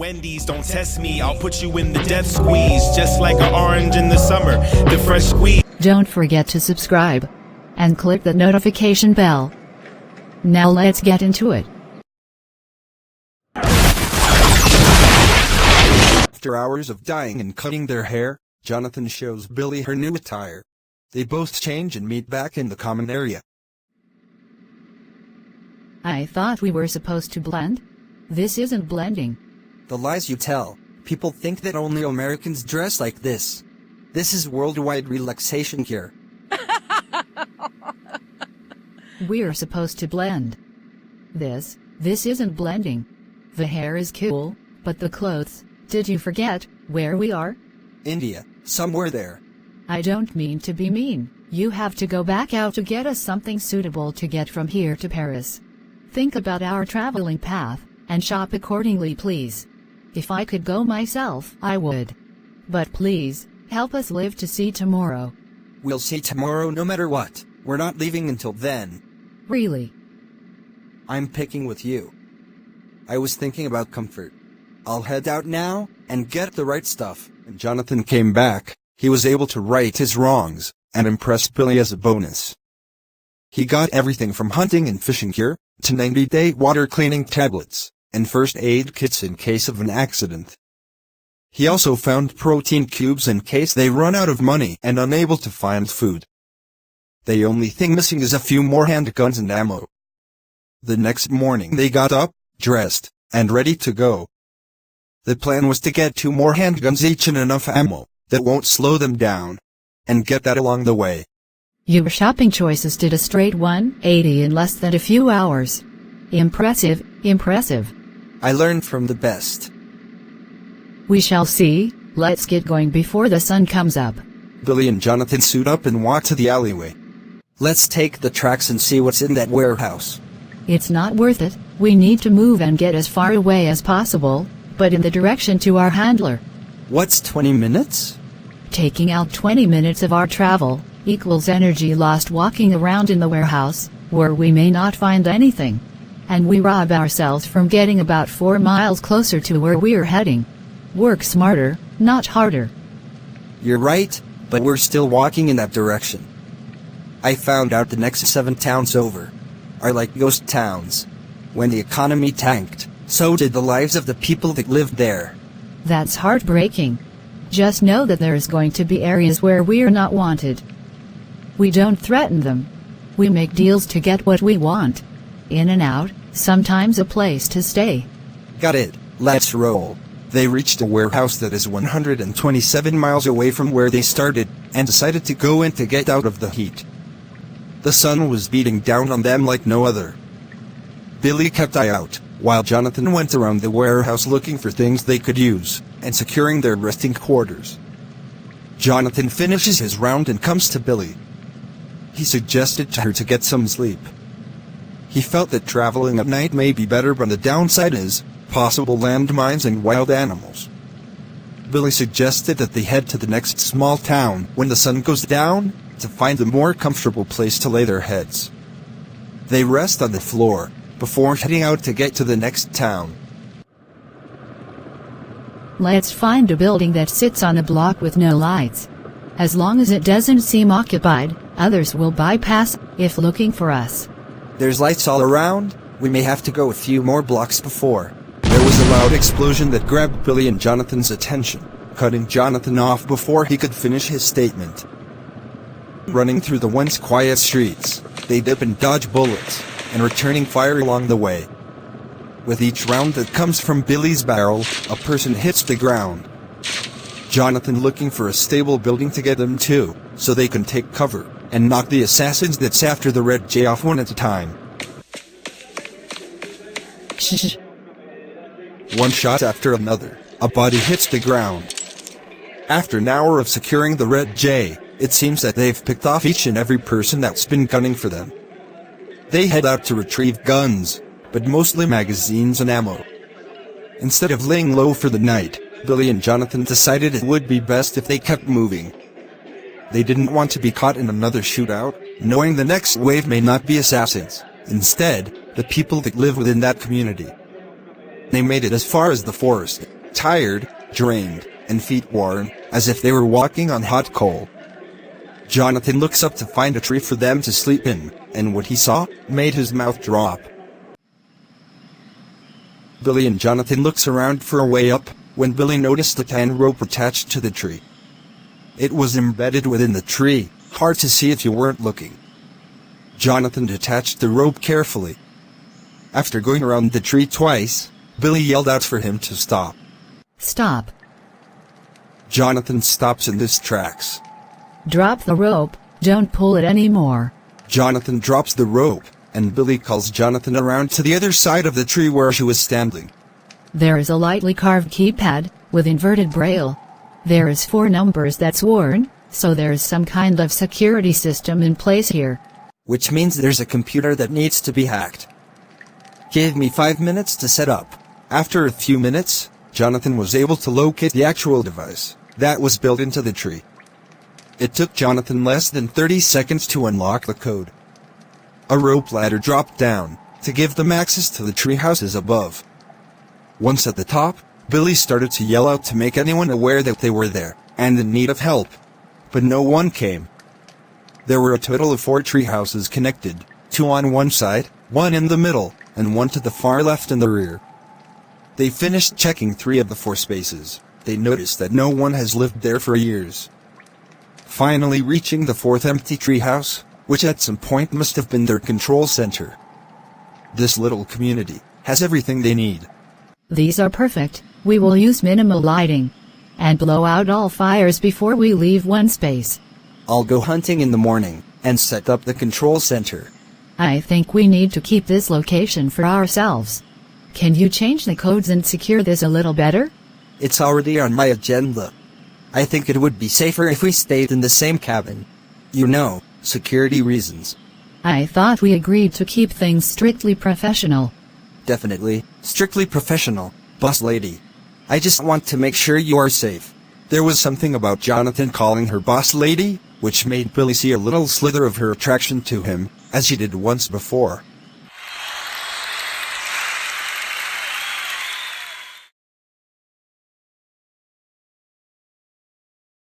Wendy's, don't test me, I'll put you in the death squeeze, just like an orange in the summer, the fresh squeeze. Don't forget to subscribe and click the notification bell. Now let's get into it. After hours of dyeing and cutting their hair, Jonathan shows Billy her new attire. They both change and meet back in the common area. I thought we were supposed to blend. This isn't blending. The lies you tell. People think that only Americans dress like this. This is worldwide relaxation here. We're supposed to blend. This isn't blending. The hair is cool, but the clothes, did you forget where we are? India, somewhere there. I don't mean to be mean. You have to go back out to get us something suitable to get from here to Paris. Think about our traveling path, and shop accordingly, please. If I could go myself, I would. But please, help us live to see tomorrow. We'll see tomorrow no matter what. We're not leaving until then. Really? I'm picking with you. I was thinking about comfort. I'll head out now, and get the right stuff. When Jonathan came back, he was able to right his wrongs, and impressed Billy as a bonus. He got everything from hunting and fishing gear, to 90-day water cleaning tablets, and first aid kits in case of an accident. He also found protein cubes in case they run out of money and unable to find food. The only thing missing is a few more handguns and ammo. The next morning they got up, dressed, and ready to go. The plan was to get 2 more handguns each and enough ammo that won't slow them down, and get that along the way. Your shopping choices did a straight 180 in less than a few hours. Impressive, impressive. I learned from the best. We shall see. Let's get going before the sun comes up. Billy and Jonathan suit up and walk to the alleyway. Let's take the tracks and see what's in that warehouse. It's not worth it. We need to move and get as far away as possible, but in the direction to our handler. What's 20 minutes? Taking out 20 minutes of our travel equals energy lost walking around in the warehouse, where we may not find anything. And we rob ourselves from getting about 4 miles closer to where we're heading. Work smarter, not harder. You're right, but we're still walking in that direction. I found out the next 7 towns over are like ghost towns. When the economy tanked, so did the lives of the people that lived there. That's heartbreaking. Just know that there's going to be areas where we're not wanted. We don't threaten them. We make deals to get what we want. In and out, sometimes a place to stay. Got it. Let's roll. They reached a warehouse that is 127 miles away from where they started, and decided to go in to get out of the heat. The sun was beating down on them like no other. Billy kept eye out, while Jonathan went around the warehouse looking for things they could use, and securing their resting quarters. Jonathan finishes his round and comes to Billy. He suggested to her to get some sleep. He felt that traveling at night may be better, but the downside is possible landmines and wild animals. Billy suggested that they head to the next small town when the sun goes down, to find a more comfortable place to lay their heads. They rest on the floor before heading out to get to the next town. Let's find a building that sits on a block with no lights. As long as it doesn't seem occupied, others will bypass if looking for us. There's lights all around. We may have to go a few more blocks before. There was a loud explosion that grabbed Billy and Jonathan's attention, cutting Jonathan off before he could finish his statement. Running through the once quiet streets, they dip and dodge bullets, and returning fire along the way. With each round that comes from Billy's barrel, a person hits the ground. Jonathan looking for a stable building to get them to, so they can take cover, and knock the assassins that's after the Red J off one at a time. Shh. One shot after another, a body hits the ground. After an hour of securing the Red J, it seems that they've picked off each and every person that's been gunning for them. They head out to retrieve guns, but mostly magazines and ammo. Instead of laying low for the night, Billy and Jonathan decided it would be best if they kept moving. They didn't want to be caught in another shootout, knowing the next wave may not be assassins, instead, the people that live within that community. They made it as far as the forest, tired, drained, and feet worn, as if they were walking on hot coal. Jonathan looks up to find a tree for them to sleep in, and what he saw made his mouth drop. Billy and Jonathan looks around for a way up, when Billy noticed the tan rope attached to the tree. It was embedded within the tree, hard to see if you weren't looking. Jonathan detached the rope carefully. After going around the tree twice, Billy yelled out for him to stop. Stop. Jonathan stops in his tracks. Drop the rope, don't pull it anymore. Jonathan drops the rope, and Billy calls Jonathan around to the other side of the tree where she was standing. There is a lightly carved keypad, with inverted braille. There is 4 numbers that's worn, so there is some kind of security system in place here. Which means there's a computer that needs to be hacked. Give me 5 minutes to set up. After a few minutes, Jonathan was able to locate the actual device that was built into the tree. It took Jonathan less than 30 seconds to unlock the code. A rope ladder dropped down to give them access to the tree houses above. Once at the top, Billy started to yell out to make anyone aware that they were there and in need of help. But no one came. There were a total of 4 tree houses connected, 2 on one side, 1 in the middle, and 1 to the far left in the rear. They finished checking 3 of the 4 spaces. They noticed that no one has lived there for years. Finally reaching the 4th empty treehouse, which at some point must have been their control center. This little community has everything they need. These are perfect. We will use minimal lighting and blow out all fires before we leave one space. I'll go hunting in the morning and set up the control center. I think we need to keep this location for ourselves. Can you change the codes and secure this a little better? It's already on my agenda. I think it would be safer if we stayed in the same cabin. You know, security reasons. I thought we agreed to keep things strictly professional. Definitely, strictly professional, boss lady. I just want to make sure you are safe. There was something about Jonathan calling her boss lady, which made Billy see a little slither of her attraction to him, as she did once before.